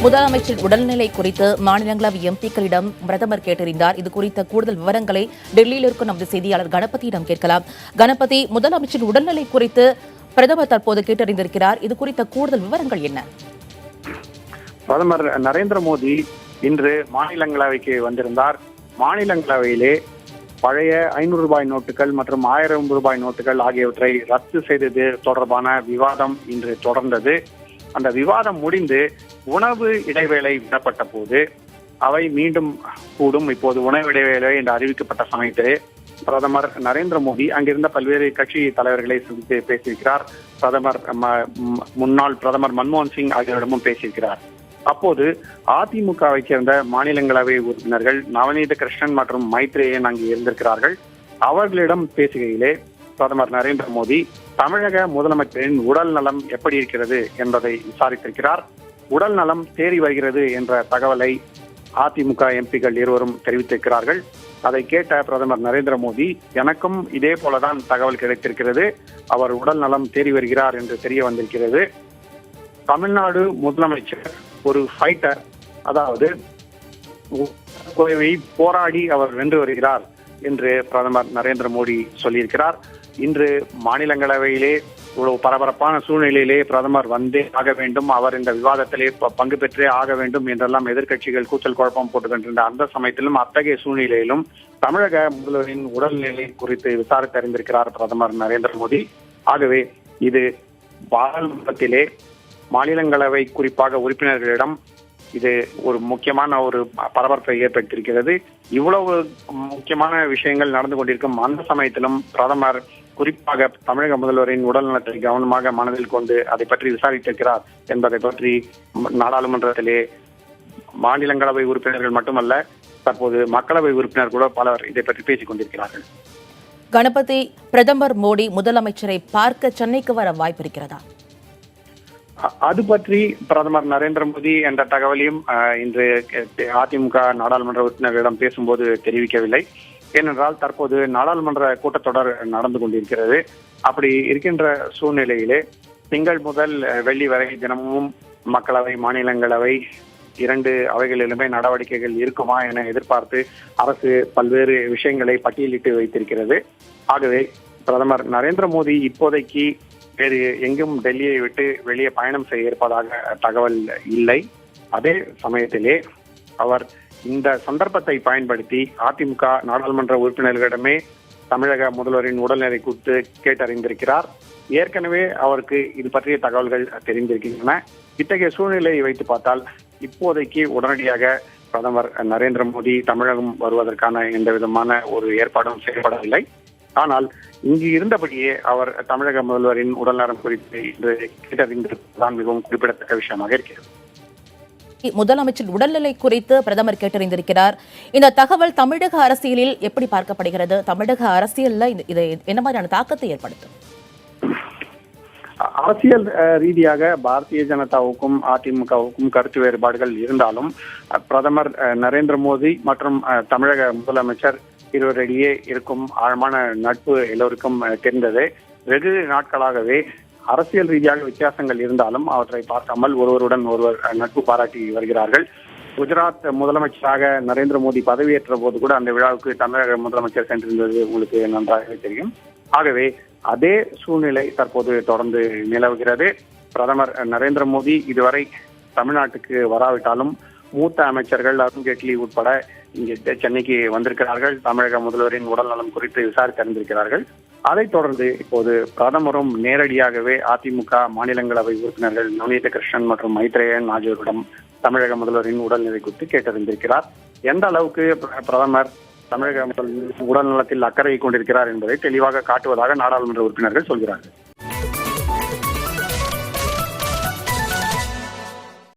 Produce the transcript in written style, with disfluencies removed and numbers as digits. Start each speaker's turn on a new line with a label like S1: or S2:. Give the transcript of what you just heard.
S1: முதலமைச்சர் உடல்நிலை குறித்து மாநிலங்களவை எம்பிக்களிடம் பிரதமர் கேட்டறிந்தார். இது குறித்த கூடுதல் விவரங்களை டெல்லியில் இருக்கும் நமது செய்தியாளர் கணபதியிடம் கேட்கலாம். கணபதி, முதலமைச்சர் உடல்நிலை குறித்து பிரதமர் தற்போது கேட்டறிந்திருக்கிறார். இது குறித்த கூடுதல் விவரங்கள் என்ன?
S2: பிரதமர் நரேந்திர மோடி இன்று மாநிலங்களவைக்கு வந்திருந்தார். மாநிலங்களவையிலே பழைய 500 ரூபாய் நோட்டுகள் மற்றும் 1000 ரூபாய் நோட்டுகள் ஆகியவற்றை ரத்து செய்தது தொடர்பான விவாதம் இன்று தொடர்ந்தது. அந்த விவாதம் முடிந்து உணவு இடைவேளை விடப்பட்ட போது அவை மீண்டும் கூடும். இப்போது உணவு இடைவேளை என்று அறிவிக்கப்பட்ட சமயத்திலே பிரதமர் நரேந்திர மோடி அங்கிருந்த பல்வேறு கட்சி தலைவர்களை சந்தித்து பேசியிருக்கிறார். முன்னாள் பிரதமர் மன்மோகன் சிங் ஆகியோரிடமும் பேசியிருக்கிறார். அப்போது அதிமுகவை சேர்ந்த மாநிலங்களவை உறுப்பினர்கள் நவநீத கிருஷ்ணன் மற்றும் மைத்ரேயன் அங்கு இருந்திருக்கிறார்கள். அவர்களிடம் பேசுகையிலே பிரதமர் நரேந்திர மோடி தமிழக முதலமைச்சரின் உடல் நலம் எப்படி இருக்கிறது என்பதை விசாரித்திருக்கிறார். உடல் நலம் தேறி வருகிறது என்ற தகவலை அதிமுக எம்பிக்கள் இருவரும் தெரிவித்திருக்கிறார்கள். அதை கேட்ட பிரதமர் நரேந்திர மோடி, எனக்கும் இதே போலதான் தகவல் கிடைத்திருக்கிறது, அவர் உடல் நலம் தேறி வருகிறார் என்று தெரிய வந்திருக்கிறது. தமிழ்நாடு முதலமைச்சர் ஒரு ஃபைட்டர், அதாவது போராடி அவர் வென்று வருகிறார் என்று பிரதமர் நரேந்திர மோடி சொல்லியிருக்கிறார். இன்று மாநிலங்களவையிலே இவ்வளவு பரபரப்பான சூழ்நிலையிலே பிரதமர் வந்தே ஆக வேண்டும், அவர் இந்த விவாதத்திலே பங்கு பெற்றே ஆக வேண்டும் என்றெல்லாம் எதிர்க்கட்சிகள் கூச்சல் குழப்பம் போட்டுக்கொண்டிருந்த அந்த சமயத்திலும் அத்தகைய சூழ்நிலையிலும் தமிழக முதல்வரின் உடல்நிலை குறித்து விசாரித்து அறிந்திருக்கிறார் பிரதமர் நரேந்திர மோடி. ஆகவே இது பாராளுமன்றத்திலே மாநிலங்களவை குறிப்பாக உறுப்பினர்களிடம் இது ஒரு முக்கியமான ஒரு பரபரப்பை ஏற்படுத்தியிருக்கிறது. இவ்வளவு முக்கியமான விஷயங்கள் நடந்து கொண்டிருக்கும் அந்த சமயத்திலும் பிரதமர் குறிப்பாக தமிழக முதல்வரின் உடல் நலத்தை கவனமாக மனதில் கொண்டு அதை பற்றி விசாரித்திருக்கிறார் என்பதை பற்றி நாடாளுமன்றத்திலே மாநிலங்களவை உறுப்பினர்கள் மட்டுமல்ல, தற்போது மக்களவை உறுப்பினர் கூட பலர் இதை பற்றி பேசிக் கொண்டிருக்கிறார்கள்.
S1: கணபதி, பிரதமர் மோடி முதலமைச்சரை பார்க்க சென்னைக்கு வர வாய்ப்பு இருக்கிறதா?
S2: அது பற்றி பிரதமர் நரேந்திர மோடி என்ற தகவலையும் இன்று அதிமுக நாடாளுமன்ற உறுப்பினர்களிடம் பேசும்போது தெரிவிக்கவில்லை. ஏனென்றால் தற்போது நாடாளுமன்ற கூட்டத்தொடர் நடந்து கொண்டிருக்கிறது. அப்படி இருக்கின்ற சூழ்நிலையிலே திங்கள் முதல் வெள்ளி வரை தினமும் மக்களவை மாநிலங்களவை 2 அவைகளிலுமே நடவடிக்கைகள் இருக்குமா என எதிர்பார்த்து அரசு பல்வேறு விஷயங்களை பட்டியலிட்டு வைத்திருக்கிறது. ஆகவே பிரதமர் நரேந்திர மோடி இப்போதைக்கு வேறு எங்கும் டெல்லியை விட்டு வெளியே பயணம் செய்ய இருப்பதாக தகவல் இல்லை. அதே சமயத்திலே அவர் இந்த சந்தர்ப்பத்தை பயன்படுத்தி அதிமுக நாடாளுமன்ற உறுப்பினர்களிடமே தமிழக முதல்வரின் உடல்நிலை குறித்து கேட்டறிந்திருக்கிறார். ஏற்கனவே அவருக்கு இது பற்றிய தகவல்கள் தெரிந்திருக்கின்றன. இத்தகைய சூழ்நிலையை வைத்து பார்த்தால் இப்போதைக்கு உடனடியாக பிரதமர் நரேந்திர மோடி தமிழகம் வருவதற்கான எந்த விதமான ஒரு ஏற்பாடும் செய்யப்படவில்லை. ஆனால் இங்கு இருந்தபடியே அவர் தமிழக முதல்வரின் உடல்நலம் குறித்து இன்று கேட்டறிந்திருப்பதுதான் மிகவும் குறிப்பிடத்தக்க விஷயமாக இருக்கிறது.
S1: முதலமைச்சர் உடல்நிலை குறித்து பிரதமர் கேட்டறிந்திருக்கிறார். இந்த தகவல் தமிழக அரசியலில் எப்படி பார்க்கப்படுகிறது? தமிழக அரசியல்ல இது என்ன மாதிரியான தாக்கத்தை ஏற்படுத்தும்?
S2: அரசியல் ரீதியாக பாரதிய ஜனதாவுக்கும் அதிமுகவுக்கும் கருத்து வேறுபாடுகள் இருந்தாலும் பிரதமர் நரேந்திர மோடி மற்றும் தமிழக முதலமைச்சர் இருவரிடையே இருக்கும் ஆழமான நட்பு எல்லோருக்கும் தெரிந்தது. வெகு நாட்களாகவே அரசியல் ரீதியாக வித்தியாசங்கள் இருந்தாலும் அவற்றை பார்க்காமல் ஒருவருடன் ஒருவர் நட்பு பாராட்டி வருகிறார்கள். குஜராத் முதலமைச்சராக நரேந்திர மோடி பதவியேற்ற போது கூட அந்த விழாவுக்கு தமிழக முதலமைச்சர் சென்றிருந்தது உங்களுக்கு நன்றாகவே தெரியும். ஆகவே அதே சூழ்நிலை தற்போது தொடர்ந்து நிலவுகிறது. பிரதமர் நரேந்திர மோடி இதுவரை தமிழ்நாட்டுக்கு வராவிட்டாலும் மூத்த அமைச்சர்கள் அருண்ஜேட்லி உட்பட இங்கே சென்னைக்கு வந்திருக்கிறார்கள். தமிழக முதல்வரின் உடல் நலம் குறித்து விசாரித்து அறிந்திருக்கிறார்கள். அதைத் தொடர்ந்து இப்போது பிரதமரும் நேரடியாகவே அதிமுக மாநிலங்களவை உறுப்பினர்கள் நவநீத கிருஷ்ணன் மற்றும் மைத்ரேயன் ஆகியோரிடம் தமிழக முதல்வரின் உடல்நிலை குறித்து கேட்டறிந்திருக்கிறார். எந்த அளவுக்கு பிரதமர் தமிழக உடல் நலத்தில் அக்கறை கொண்டிருக்கிறார் என்பதை தெளிவாக காட்டுவதாக நாடாளுமன்ற உறுப்பினர்கள் சொல்கிறார்கள்.